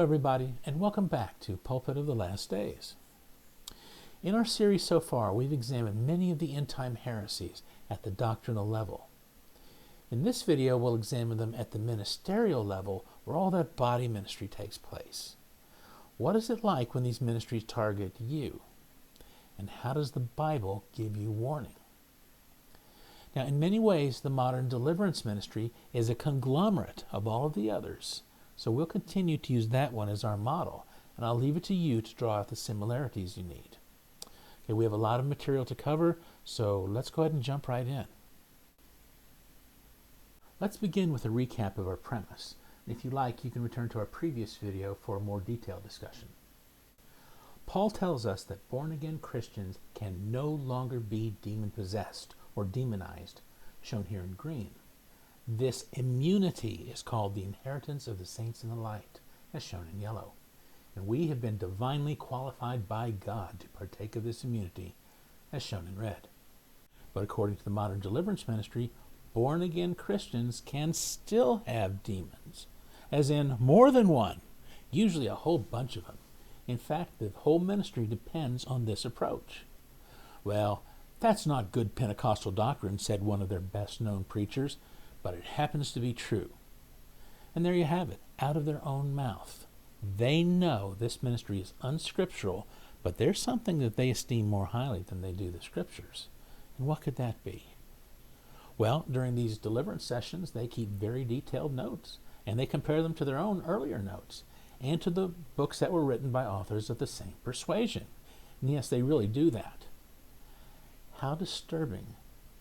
everybody, and welcome back to Pulpit of the Last Days. In our series so far, we've examined many of the end-time heresies at the doctrinal level. In this video, we'll examine them at the ministerial level, where all that body ministry takes place. What is it like when these ministries target you? And how does the Bible give you warning? Now, in many ways, the modern deliverance ministry is a conglomerate of all of the others. So we'll continue to use that one as our model, and I'll leave it to you to draw out the similarities you need. Okay, we have a lot of material to cover, so let's go ahead and jump right in. Let's begin with a recap of our premise. If you like, you can return to our previous video for a more detailed discussion. Paul tells us that born-again Christians can no longer be demon-possessed or demonized, shown here in green. This immunity is called the inheritance of the saints in the light, as shown in yellow. And we have been divinely qualified by God to partake of this immunity, as shown in red. But according to the modern deliverance ministry, born-again Christians can still have demons, as in more than one, usually a whole bunch of them. In fact, the whole ministry depends on this approach. Well, that's not good Pentecostal doctrine, said one of their best-known preachers, but it happens to be true. And there you have it, out of their own mouth. They know this ministry is unscriptural, but there's something that they esteem more highly than they do the scriptures. And what could that be? Well, during these deliverance sessions, they keep very detailed notes, and they compare them to their own earlier notes, and to the books that were written by authors of the same persuasion. And yes, they really do that. How disturbing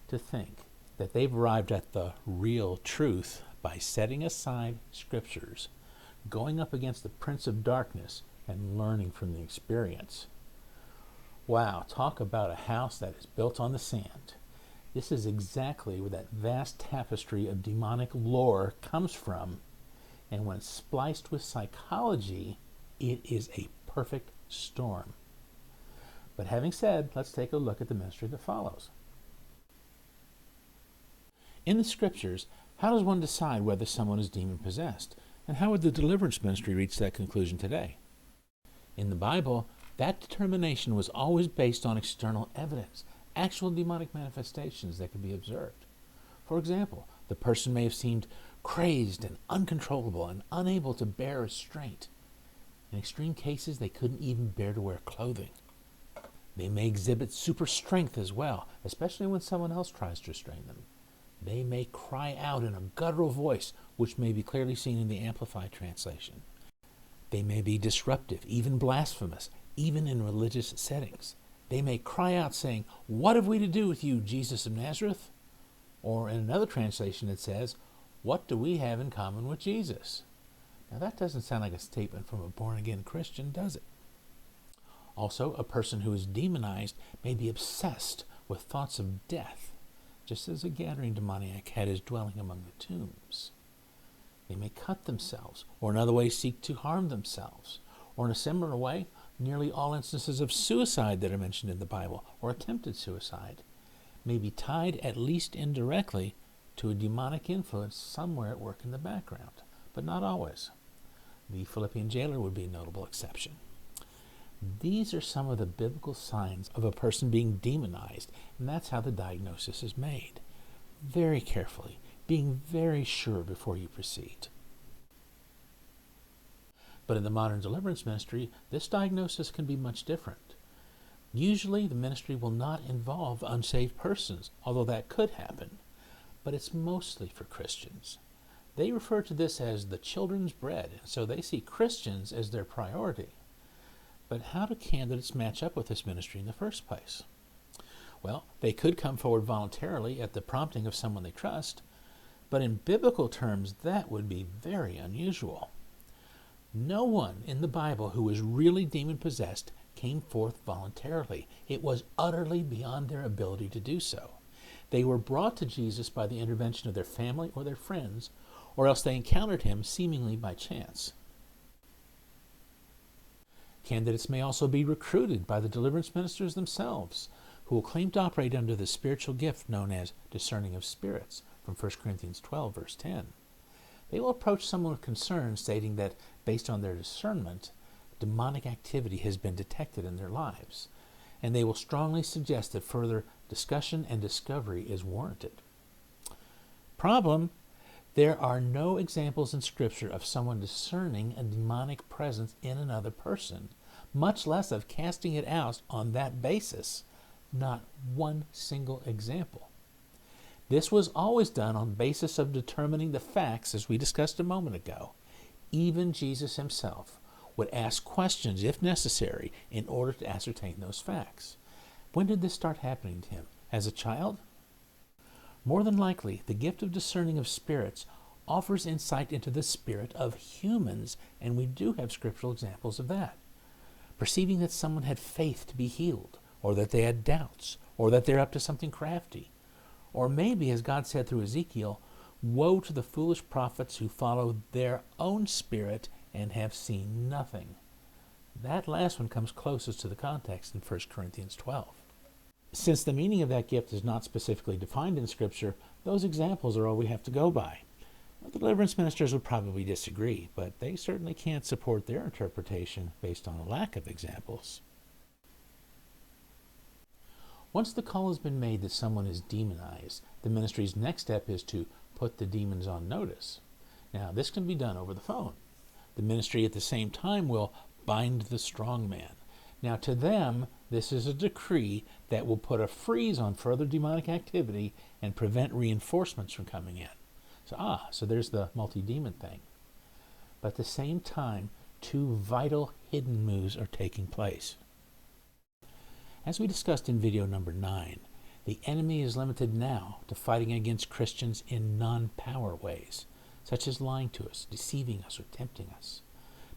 to think that they've arrived at the real truth by setting aside scriptures, going up against the prince of darkness, and learning from the experience. Wow, talk about a house that is built on the sand. This is exactly where that vast tapestry of demonic lore comes from, and when spliced with psychology, it is a perfect storm. But having said, let's take a look at the ministry that follows. In the scriptures, how does one decide whether someone is demon-possessed? And how would the deliverance ministry reach that conclusion today? In the Bible, that determination was always based on external evidence, actual demonic manifestations that could be observed. For example, the person may have seemed crazed and uncontrollable and unable to bear restraint. In extreme cases, they couldn't even bear to wear clothing. They may exhibit super strength as well, especially when someone else tries to restrain them. They may cry out in a guttural voice, which may be clearly seen in the Amplified translation. They may be disruptive, even blasphemous, even in religious settings. They may cry out saying, "What have we to do with you, Jesus of Nazareth?" Or in another translation it says, "What do we have in common with Jesus?" Now that doesn't sound like a statement from a born-again Christian, does it? Also, a person who is demonized may be obsessed with thoughts of death, just as a gathering demoniac had his dwelling among the tombs. They may cut themselves, or in other ways seek to harm themselves, or in a similar way, nearly all instances of suicide that are mentioned in the Bible, or attempted suicide, may be tied, at least indirectly, to a demonic influence somewhere at work in the background, but not always. The Philippian jailer would be a notable exception. These are some of the biblical signs of a person being demonized, and that's how the diagnosis is made. Very carefully, being very sure before you proceed. But in the modern deliverance ministry, this diagnosis can be much different. Usually, the ministry will not involve unsaved persons, although that could happen, but it's mostly for Christians. They refer to this as the children's bread, and so they see Christians as their priority. But how do candidates match up with this ministry in the first place? Well, they could come forward voluntarily at the prompting of someone they trust, but in biblical terms, that would be very unusual. No one in the Bible who was really demon-possessed came forth voluntarily. It was utterly beyond their ability to do so. They were brought to Jesus by the intervention of their family or their friends, or else they encountered him seemingly by chance. Candidates may also be recruited by the deliverance ministers themselves, who will claim to operate under the spiritual gift known as discerning of spirits, from 1 Corinthians 12, verse 10. They will approach someone with concern, stating that based on their discernment, demonic activity has been detected in their lives, and they will strongly suggest that further discussion and discovery is warranted. Problem: there are no examples in Scripture of someone discerning a demonic presence in another person, much less of casting it out on that basis. Not one single example. This was always done on the basis of determining the facts, as we discussed a moment ago. Even Jesus himself would ask questions, if necessary, in order to ascertain those facts. When did this start happening to him? As a child? More than likely, the gift of discerning of spirits offers insight into the spirit of humans, and we do have scriptural examples of that. Perceiving that someone had faith to be healed, or that they had doubts, or that they're up to something crafty. Or maybe, as God said through Ezekiel, woe to the foolish prophets who follow their own spirit and have seen nothing. That last one comes closest to the context in 1 Corinthians 12. Since the meaning of that gift is not specifically defined in Scripture, those examples are all we have to go by. The deliverance ministers would probably disagree, but they certainly can't support their interpretation based on a lack of examples. Once the call has been made that someone is demonized, the ministry's next step is to put the demons on notice. Now, this can be done over the phone. The ministry at the same time will bind the strong man. Now, to them, this is a decree that will put a freeze on further demonic activity and prevent reinforcements from coming in. So there's the multi-demon thing. But at the same time, two vital hidden moves are taking place. As we discussed in video number 9, the enemy is limited now to fighting against Christians in non-power ways, such as lying to us, deceiving us, or tempting us.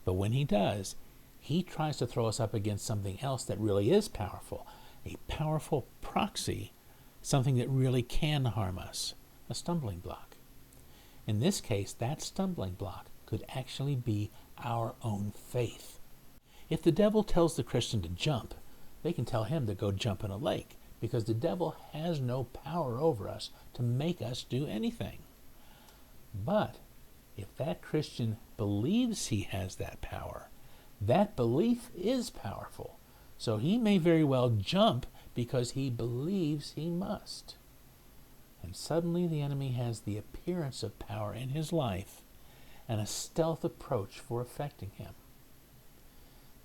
But when he does, he tries to throw us up against something else that really is powerful, a powerful proxy, something that really can harm us, a stumbling block. In this case, that stumbling block could actually be our own faith. If the devil tells the Christian to jump, they can tell him to go jump in a lake, because the devil has no power over us to make us do anything. But if that Christian believes he has that power, that belief is powerful. So he may very well jump because he believes he must. And suddenly the enemy has the appearance of power in his life and a stealth approach for affecting him.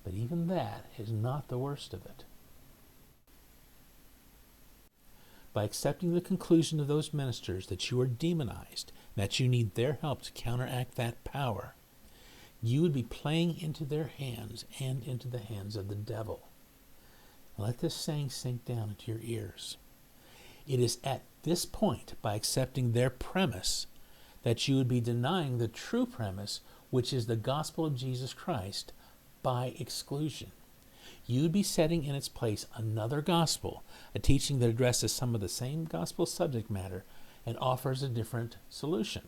But even that is not the worst of it. By accepting the conclusion of those ministers that you are demonized, that you need their help to counteract that power, you would be playing into their hands and into the hands of the devil. Let this saying sink down into your ears. It is at this point, by accepting their premise, that you would be denying the true premise, which is the gospel of Jesus Christ, by exclusion. You would be setting in its place another gospel, a teaching that addresses some of the same gospel subject matter and offers a different solution.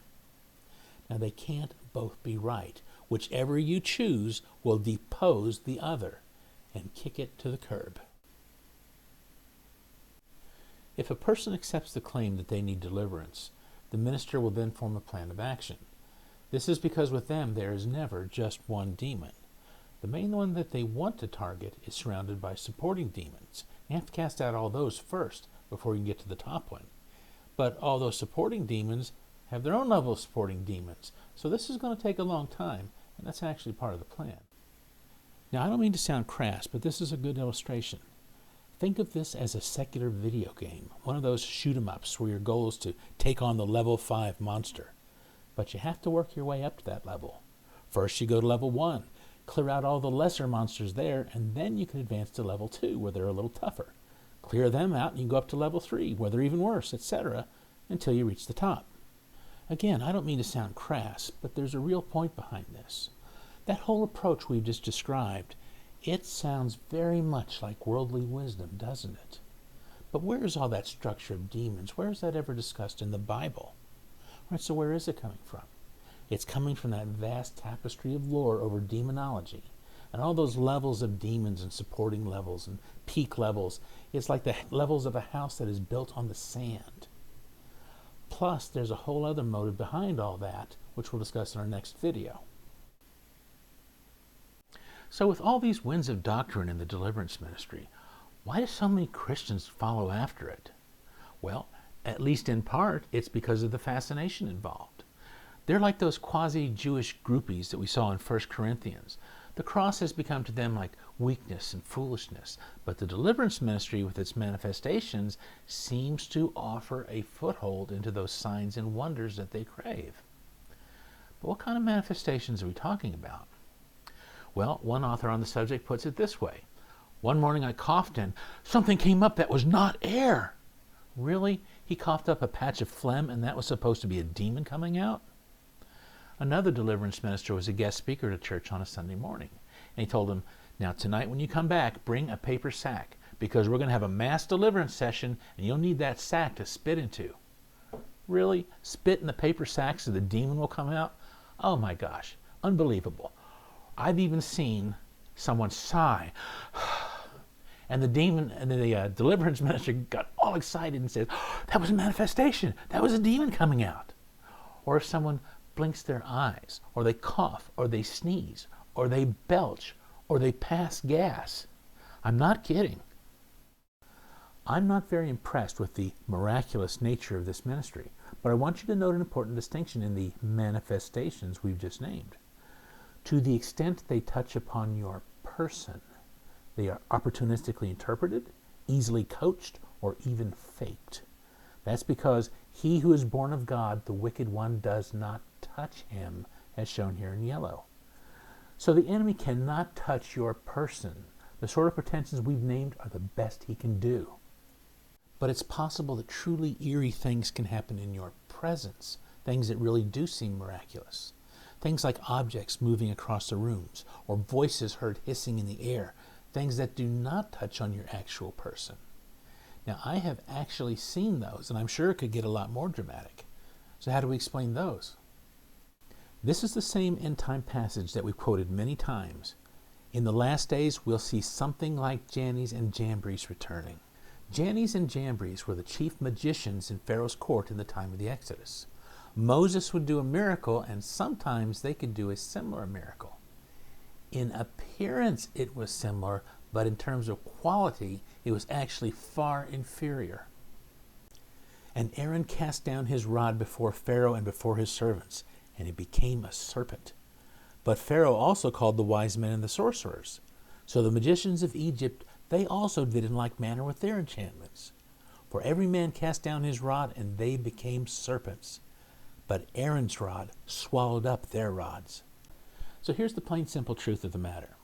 Now, they can't both be right. Whichever you choose will depose the other and kick it to the curb. If a person accepts the claim that they need deliverance, the minister will then form a plan of action. This is because with them there is never just one demon. The main one that they want to target is surrounded by supporting demons. You have to cast out all those first before you can get to the top one. But all those supporting demons have their own level of supporting demons. So this is going to take a long time, and that's actually part of the plan. Now, I don't mean to sound crass, but this is a good illustration. Think of this as a secular video game, one of those shoot-em-ups where your goal is to take on the level 5 monster. But you have to work your way up to that level. First you go to level 1, clear out all the lesser monsters there, and then you can advance to level 2 where they're a little tougher. Clear them out and you go up to level 3 where they're even worse, etc., until you reach the top. Again, I don't mean to sound crass, but there's a real point behind this. That whole approach we've just described, it sounds very much like worldly wisdom, doesn't it? But where is all that structure of demons? Where is that ever discussed in the Bible? Right, so where is it coming from? It's coming from that vast tapestry of lore over demonology. And all those levels of demons and supporting levels and peak levels. It's like the levels of a house that is built on the sand. Plus, there's a whole other motive behind all that, which we'll discuss in our next video. So with all these winds of doctrine in the deliverance ministry, why do so many Christians follow after it? Well, at least in part, it's because of the fascination involved. They're like those quasi-Jewish groupies that we saw in 1 Corinthians. The cross has become to them like weakness and foolishness, but the deliverance ministry with its manifestations seems to offer a foothold into those signs and wonders that they crave. But what kind of manifestations are we talking about? Well, one author on the subject puts it this way. One morning I coughed and something came up that was not air. Really? He coughed up a patch of phlegm and that was supposed to be a demon coming out? Another deliverance minister was a guest speaker at church on a Sunday morning. And he told them, now tonight when you come back, bring a paper sack because we're going to have a mass deliverance session and you'll need that sack to spit into. Really? Spit in the paper sack so the demon will come out? Oh my gosh, unbelievable. I've even seen someone sigh and the demon and the deliverance minister got all excited and said, oh, that was a manifestation. That was a demon coming out. Or if someone blinks their eyes, or they cough, or they sneeze, or they belch, or they pass gas. I'm not kidding. I'm not very impressed with the miraculous nature of this ministry, but I want you to note an important distinction in the manifestations we've just named. To the extent they touch upon your person, they are opportunistically interpreted, easily coached, or even faked. That's because he who is born of God, the wicked one, does not touch him, as shown here in yellow. So the enemy cannot touch your person. The sort of pretensions we've named are the best he can do. But it's possible that truly eerie things can happen in your presence, things that really do seem miraculous. Things like objects moving across the rooms, or voices heard hissing in the air, things that do not touch on your actual person. Now, I have actually seen those, and I'm sure it could get a lot more dramatic. So how do we explain those? This is the same end-time passage that we've quoted many times. In the last days, we'll see something like Jannes and Jambres returning. Jannes and Jambres were the chief magicians in Pharaoh's court in the time of the Exodus. Moses would do a miracle, and sometimes they could do a similar miracle. In appearance, it was similar, but in terms of quality, it was actually far inferior. And Aaron cast down his rod before Pharaoh and before his servants, and it became a serpent. But Pharaoh also called the wise men and the sorcerers. So the magicians of Egypt, they also did in like manner with their enchantments. For every man cast down his rod, and they became serpents. But Aaron's rod swallowed up their rods. So here's the plain simple truth of the matter.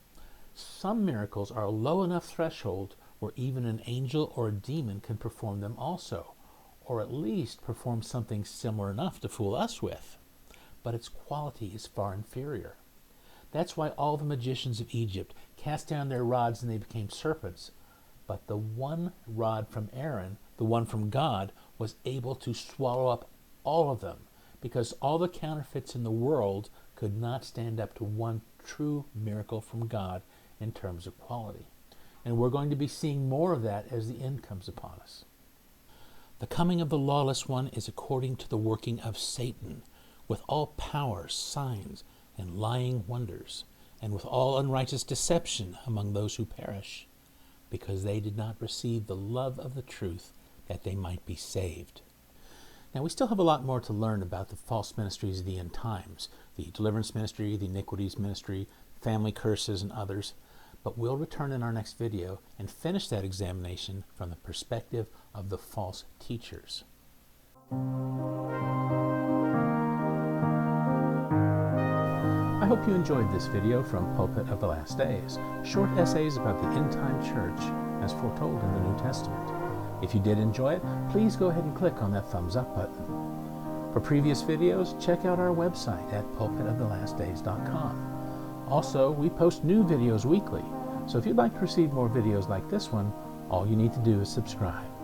Some miracles are a low enough threshold where even an angel or a demon can perform them also, or at least perform something similar enough to fool us with. But its quality is far inferior. That's why all the magicians of Egypt cast down their rods and they became serpents. But the one rod from Aaron, the one from God, was able to swallow up all of them, because all the counterfeits in the world could not stand up to one true miracle from God in terms of quality. And we're going to be seeing more of that as the end comes upon us. The coming of the lawless one is according to the working of Satan, with all powers, signs, and lying wonders, and with all unrighteous deception among those who perish, because they did not receive the love of the truth, that they might be saved. Now, we still have a lot more to learn about the false ministries of the end times, the deliverance ministry, the iniquities ministry, family curses, and others, but we'll return in our next video and finish that examination from the perspective of the false teachers. I hope you enjoyed this video from Pulpit of the Last Days, short essays about the end-time church as foretold in the New Testament. If you did enjoy it, please go ahead and click on that thumbs up button. For previous videos, check out our website at pulpitofthelastdays.com. Also, we post new videos weekly, so if you'd like to receive more videos like this one, all you need to do is subscribe.